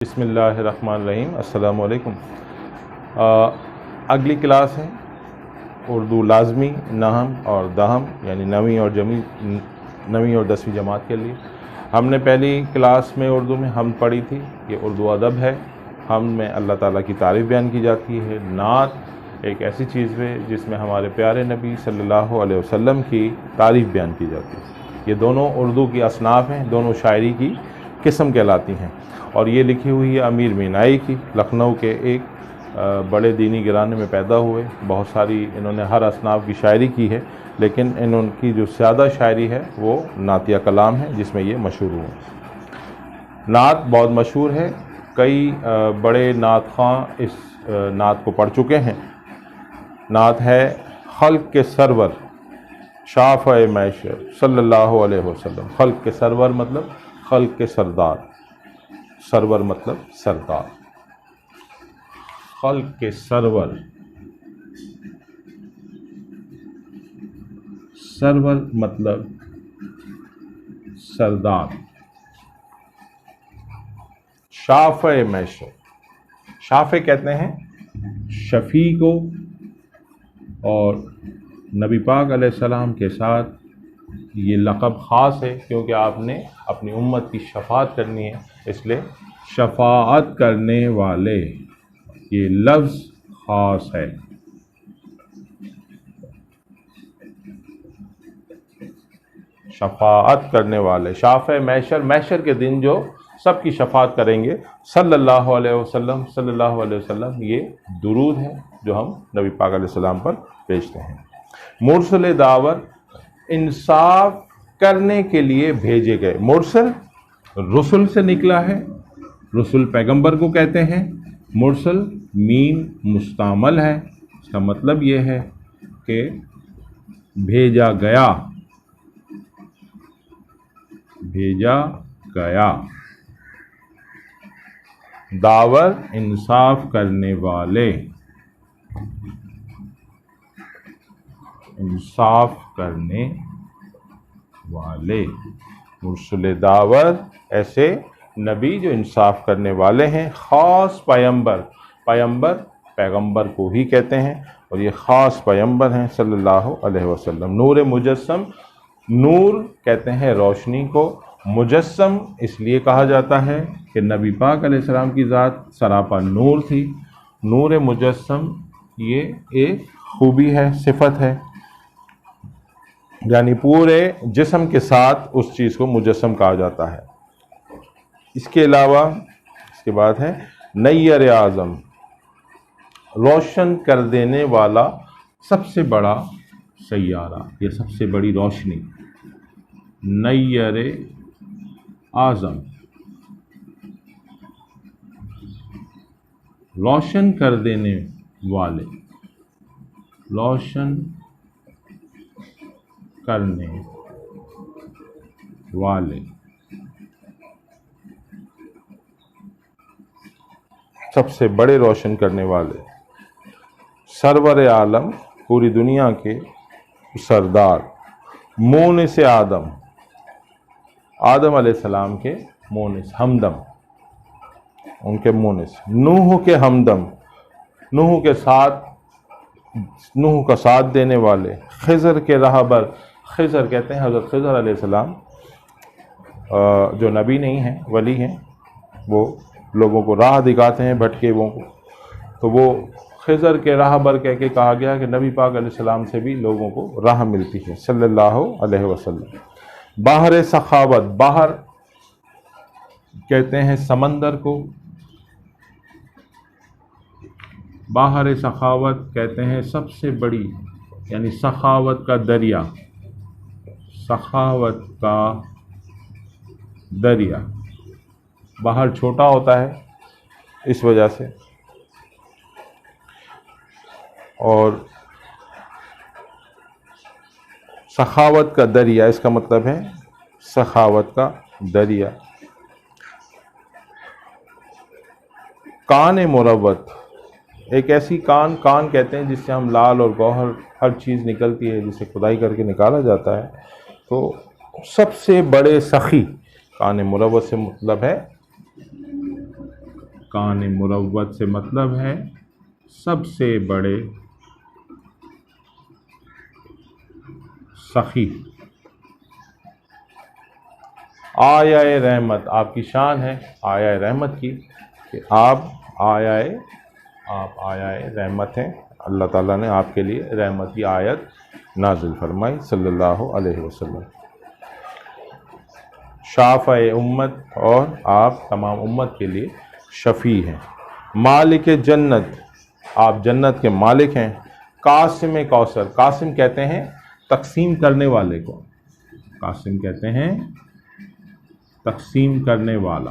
बिस्मिल्लाहिर्रहमानिर्रहीम। अस्सलामु अलैकुम। अगली क्लास है उर्दू लाज़मी, नहम और दहम, यानी नवीं और 10वीं जमात के लिए। हमने पहली क्लास में उर्दू में हम पढ़ी थी। ये उर्दू अदब है। हम में अल्लाह ताला की तारीफ़ बयान की जाती है। नात एक ऐसी चीज़ है जिसमें हमारे प्यारे नबी सल्लल्लाहु अलैहि वसल्लम की तारीफ़ बयान की जाती है। ये दोनों उर्दू की असनाफ़ हैं, दोनों शायरी की किस्म कहलाती हैं। और ये लिखी हुई है अमीर मीनाई की, लखनऊ के एक बड़े दीनी घराने में पैदा हुए। बहुत सारी इन्होंने हर असनाफ की शायरी की है, लेकिन इनकी जो ज़्यादा शायरी है वो नातिया कलाम है, जिसमें ये मशहूर हुए। नात बहुत मशहूर है। कई बड़े नात ख़ां इस नात को पढ़ चुके हैं। नात है खल्क़ के सरवर शाफ़ए मैशर सल्लल्लाहु अलैहि वसल्लम। खल्क़ के सरवर मतलब खल्क़ के सरदार, सरवर मतलब सरदार। खल्क़ के सरवर, सरवर मतलब सरदार। शाफ़े मैशर, शाफ़े कहते हैं शफ़ी को, और नबी पाक अलैहिस्सलाम के साथ ये लक़ब ख़ास है क्योंकि आपने अपनी उम्मत की शफ़ाअत करनी है, इसलिए शफ़ाअत करने वाले, ये लफ्ज़ ख़ास है। शफ़ाअत करने वाले, शाफ़े मैशर, मैशर के दिन जो सबकी शफ़ाअत करेंगे सल्लल्लाहु अलैहि वसल्लम। सल्लल्लाहु अलैहि वसल्लम ये दुरूद है जो हम नबी पाक अलैहिस्सलाम पर भेजते हैं। मुरसल दावर, इंसाफ करने के लिए भेजे गए। मुरसल रसुल से निकला है, रसुल पैगंबर को कहते हैं। मुरसल मीम मुस्तामल है, इसका मतलब ये है कि भेजा गया, भेजा गया। दावर इंसाफ करने वाले, इंसाफ करने वाले। मुरसल दावर ऐसे नबी जो इंसाफ करने वाले हैं। ख़ास पैगंबर, पैगंबर पैगंबर को ही कहते हैं, और ये ख़ास पैगंबर हैं सल्लल्लाहु अलैहि वसल्लम। नूर मुजस्सम, नूर कहते हैं रोशनी को, मुजस्सम इसलिए कहा जाता है कि नबी पाक अलैहिस्सलाम की ज़ात सरापा नूर थी। नूर मुजस्सम ये एक खूबी है, सिफत है, यानी पूरे जिस्म के साथ उस चीज़ को मुजस्सम कहा जाता है। इसके अलावा इसके बाद है नय्यर आज़म, रोशन कर देने वाला सबसे बड़ा सैयारा, ये सबसे बड़ी रोशनी। नय्यर आज़म, रोशन कर देने वाले, रोशन करने वाले, सबसे बड़े रोशन करने वाले। सरवर आलम, पूरी दुनिया के सरदार। मोने से आदम, आदम अलैहिस्सलाम के मोने से, हमदम उनके मोने से। नूह के हमदम, नूह के साथ, नूह का साथ देने वाले। खिज़र के राहबर, खिज़र कहते हैं हज़रत खिज़र अलैहिस्सलाम, जो नबी नहीं हैं, वली हैं, वो लोगों को राह दिखाते हैं भटके हुओं को, तो वो खिज़र के राहबर कह के कहा गया कि नबी पाक अलैहिस्सलाम से भी लोगों को राह मिलती है सल्लल्लाहु अलैहि वसल्लम। बाहर सखावत, बाहर कहते हैं समंदर को, बाहर सखावत कहते हैं सबसे बड़ी, यानी सखावत का दरिया, सखावत का दरिया। बाहर छोटा होता है इस वजह से, और सखावत का दरिया इसका मतलब है सखावत का दरिया। कान मुरवत, एक ऐसी कान, कान कहते हैं जिससे हम लाल और गौहर हर चीज़ निकलती है, जिसे खुदाई करके निकाला जाता है। तो सबसे बड़े सखी, कान मुरवत से मतलब है कान मुरव्वत से मतलब है सबसे बड़े सखी। आया रहमत, आपकी शान है आया रहमत की कि आप आया रहमत हैं। अल्लाह ताला ने आपके लिए रहमत की आयत नाजिल फरमाई सल्लल्लाहु अलैहि वसल्लम। शाफ़े उम्मत, और आप तमाम उम्मत के लिए शफ़ी हैं। मालिक जन्नत, आप जन्नत के मालिक हैं। कासिम कौसर, कासिम कहते हैं तकसीम करने वाले को, कासिम कहते हैं तकसीम करने वाला,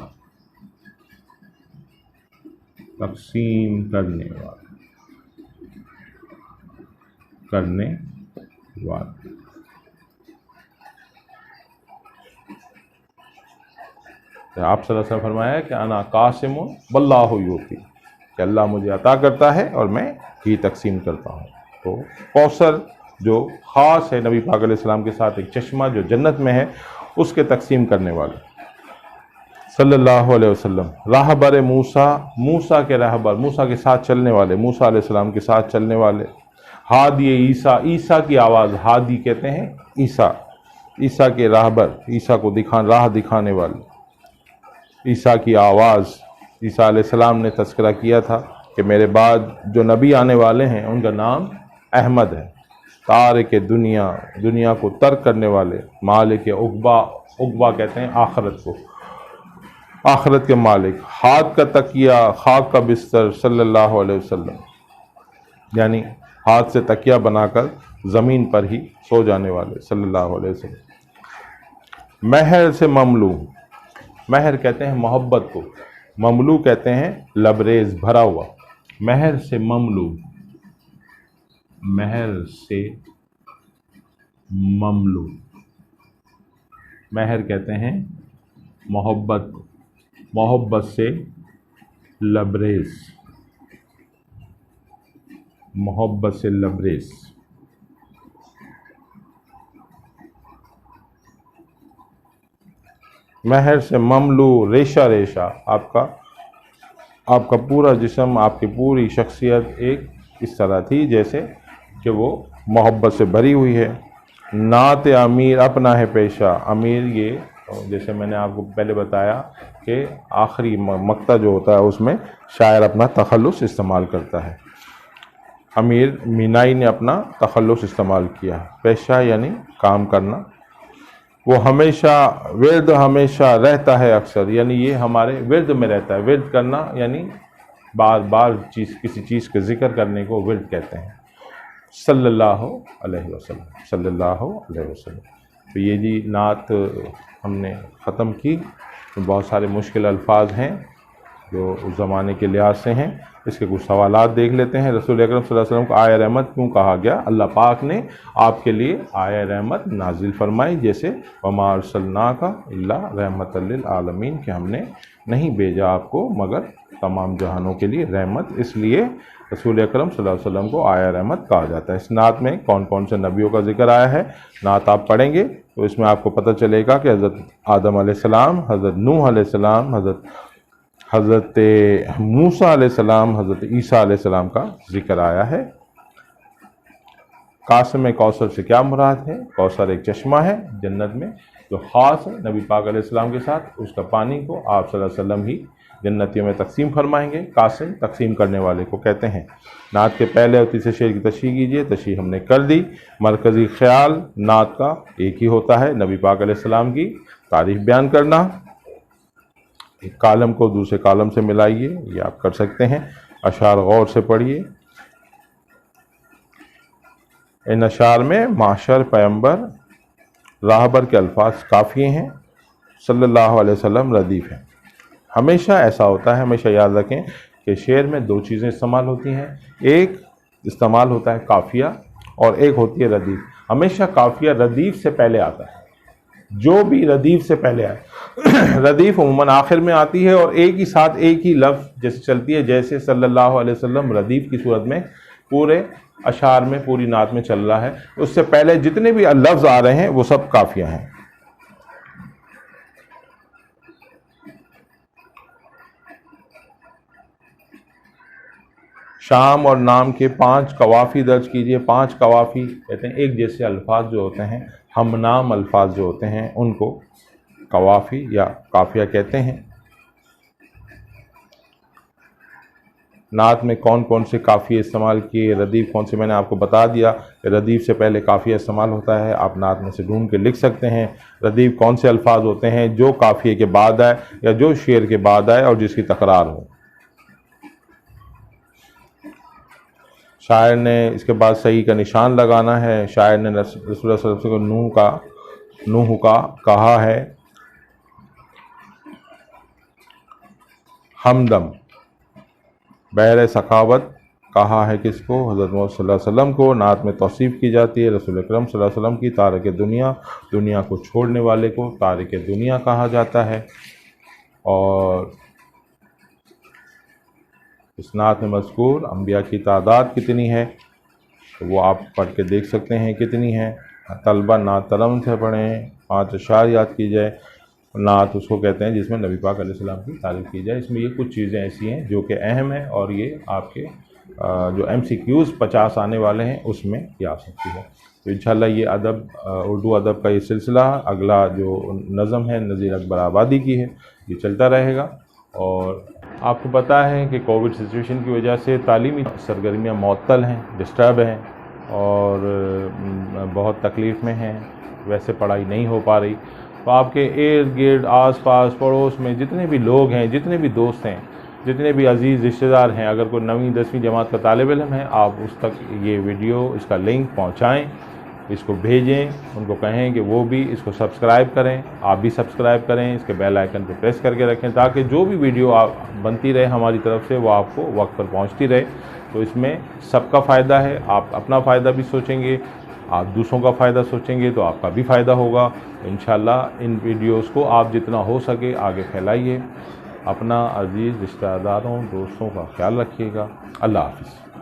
तकसीम करने वाला, करने वाला। तो आप सल्लल्लाहु अलैहि वसल्लम फरमाया कि अना कासिम वल्लाहु यूती, कि अल्लाह मुझे अता करता है और मैं ही तकसीम करता हूँ। तो कौसर जो ख़ास है नबी पाक अलैहिस्सलाम के साथ, एक चश्मा जो जन्नत में है, उसके तकसीम करने वाले सल्लल्लाहु अलैहि वसल्लम। राहबर मूसा, मूसा के राहबर, मूसा के साथ चलने वाले, मूसा अलैहिस्सलाम के साथ चलने वाले। हादी ईसा, ईसा की आवाज़, हादी कहते हैं ईसा, ईसा के राहबर, ईसा को राह दिखाने वाले। ईसा की आवाज़, ईसा अलैहिस्सलाम ने तज़किरा किया था कि मेरे बाद जो नबी आने वाले हैं उनका नाम अहमद है। तारिक दुनिया, दुनिया को तर्क करने वाले। मालिक उक़बा, उक़बा कहते हैं आखरत को, आखरत के मालिक। हाथ का तकिया, खाक का बिस्तर सल्लल्लाहु अलैहि वसल्लम, यानी हाथ से तकिया बनाकर ज़मीन पर ही सो जाने वाले सल्लल्लाहु अलैहि वसल्लम। महर से ममलू, महर कहते हैं मोहब्बत को, ममलू कहते हैं लबरेज, भरा हुआ। महर से ममलू, महर से ममलू, महर कहते हैं मोहब्बत, मोहब्बत से लबरेज, मोहब्बत से लबरेज। महर से ममलू, रेशा रेशा, आपका पूरा जिस्म, आपकी पूरी शख्सियत एक इस तरह थी जैसे कि वो मोहब्बत से भरी हुई है। नात अमीर अपना है पेशा, अमीर ये जैसे मैंने आपको पहले बताया कि आखिरी मक्ता जो होता है उसमें शायर अपना तखल्लुस इस्तेमाल करता है। अमीर मीनाई ने अपना तखल्लुस इस्तेमाल किया। पेशा यानी काम करना। वो हमेशा विर्द हमेशा रहता है अक्सर, यानी ये हमारे विर्द में रहता है। विर्द करना यानी बार बार किसी चीज़ का जिक्र करने को विर्द कहते हैं। सल्लल्लाहु अलैहि वसल्लम, सल्लल्लाहु अलैहि वसल्लम। तो ये जी नात हमने ख़त्म की। तो बहुत सारे मुश्किल अल्फाज हैं जो उस ज़माने के लिहाज से हैं। इसके कुछ सवालात देख लेते हैं। रसूल अकरम सल्लल्लाहु अलैहि वसल्लम को आया रहमत क्यों कहा गया? अल्लाह पाक ने आपके लिए आया रहमत नाजिल फरमाई, जैसे वमा अरसलनाका इल्ला रहमतल लिल आलमीन, कि हमने नहीं भेजा आपको मगर तमाम जहानों के लिए रहमत। इसलिए रसूल अकरम सल्लल्लाहु अलैहि वसल्लम को आया रहमत कहा जाता है। इस नात में कौन कौन से नबियों का जिक्र आया है, नात आप पढ़ेंगे तो इसमें आपको पता चलेगा कि हज़रत आदम अलैहिस्सलाम, हज़रत नूह अलैहिस्सलाम, हज़रत मूसा अलैहिस्सलाम, हज़रत ईसा अलैहिस्सलाम का जिक्र आया है। कासिम कौसर से क्या मुराद है? कौसर एक चश्मा है जन्नत में जो ख़ास है नबी पाक अलैहिस्सलाम के साथ। उसका पानी को आप सल्लल्लाहु अलैहि वसल्लम ही जन्नतियों में तकसीम फरमाएंगे। कासिम तकसीम करने वाले को कहते हैं। नात के पहले और तीसरे शेर की तशरीह कीजिए। तशरीह हमने कर दी। मरकज़ी ख्याल नात का एक ही होता है, नबी पाक अलैहिस्सलाम की तारीफ़ बयान करना। एक कालम को दूसरे कालम से मिलाइए, ये आप कर सकते हैं। अशार गौर से पढ़िए। इन अशार में माशर, पैगंबर, राहबर के अल्फाज काफ़ी हैं। सल्लल्लाहु अलैहि वसल्लम रदीफ़ हैं। हमेशा ऐसा होता है, हमेशा याद रखें कि शेर में दो चीज़ें इस्तेमाल होती हैं। एक इस्तेमाल होता है काफ़िया और एक होती है रदीफ़। हमेशा काफ़िया रदीफ़ से पहले आता है। जो भी रदीफ़ से पहले आए रदीफ़ उम्मन आखिर में आती है और एक ही साथ एक ही लफ्ज़ जैसे चलती है, जैसे सल्लल्लाहु अलैहि वसल्लम रदीफ़ की सूरत में पूरे अशार में, पूरी नात में चल रहा है। उससे पहले जितने भी लफ्ज़ आ रहे हैं वो सब काफ़िया हैं। शाम और नाम के 5 कवाफ़ी दर्ज कीजिए। 5 कवाफ़ी कहते हैं एक जैसे अल्फाज जो होते हैं, हम नाम अल्फाज जो होते हैं उनको कवाफ़ी या काफ़िया कहते हैं। नात में कौन कौन से काफ़िए इस्तेमाल किए, रदीफ़ कौन से, मैंने आपको बता दिया। रदीफ़ से पहले काफ़िया इस्तेमाल होता है, आप नात में से ढूंढ के लिख सकते हैं। रदीफ़ कौन से अल्फाज होते हैं जो काफ़िए के बाद आए या जो शेर के बाद आए और जिसकी तकरार हो। शायर ने इसके बाद सही का निशान लगाना है। शायर ने रसूलुल्लाह सल्लल्लाहु अलैहि वसल्लम को नूह का कहा है हमदम। बहर सखावत कहा है किसको? हज़रत मोहम्मद सल्लल्लाहु अलैहि वसल्लम को। नात में तौसीफ़ की जाती है रसूल अकरम सल्लल्लाहु अलैहि वसल्लम की। तारिक दुनिया, दुनिया को छोड़ने वाले को तारिक दुनिया कहा जाता है। और इस नात में मज़कूर अम्बिया की तादाद कितनी है तो वो आप पढ़ के देख सकते हैं कितनी है। तलबा नात तलम से पढ़ें, 5 अशार याद की जाए। नात उसको कहते हैं जिसमें नबी पाक अलैहिस्सलाम की तारीफ़ की जाए। इसमें ये कुछ चीज़ें ऐसी हैं जो कि अहम है और ये आपके जो MCQs 50 आने वाले हैं उसमें ये आ सकती है। तो इंशाल्लाह ये अदब, उर्दू अदब का ये सिलसिला, अगला जो नज़म है नज़ीर अकबर आबादी की है, ये चलता रहेगा। और आपको पता है कि कोविड सिचुएशन की वजह से तालीमी सरगर्मियाँ मुअत्तल हैं, डिस्टर्ब हैं और बहुत तकलीफ़ में हैं। वैसे पढ़ाई नहीं हो पा रही, तो आपके इर्द गिर्द आस पास पड़ोस में जितने भी लोग हैं, जितने भी दोस्त हैं, जितने भी अज़ीज़ रिश्तेदार हैं, अगर कोई 9वीं 10वीं जमात का तालिब इल्म है, आप उस तक ये वीडियो, इसका लिंक पहुँचाएँ, इसको भेजें, उनको कहें कि वो भी इसको सब्सक्राइब करें, आप भी सब्सक्राइब करें, इसके बेल आइकन पे प्रेस करके रखें ताकि जो भी वीडियो आप बनती रहे हमारी तरफ से वो आपको वक्त पर पहुंचती रहे। तो इसमें सबका फ़ायदा है, आप अपना फ़ायदा भी सोचेंगे, आप दूसरों का फ़ायदा सोचेंगे तो आपका भी फ़ायदा होगा। तो इंशाल्लाह इन वीडियोज़ को आप जितना हो सके आगे फैलाइए। अपना अज़ीज़ रिश्तेदारों, दोस्तों का ख्याल रखिएगा। अल्लाह हाफ़िज़।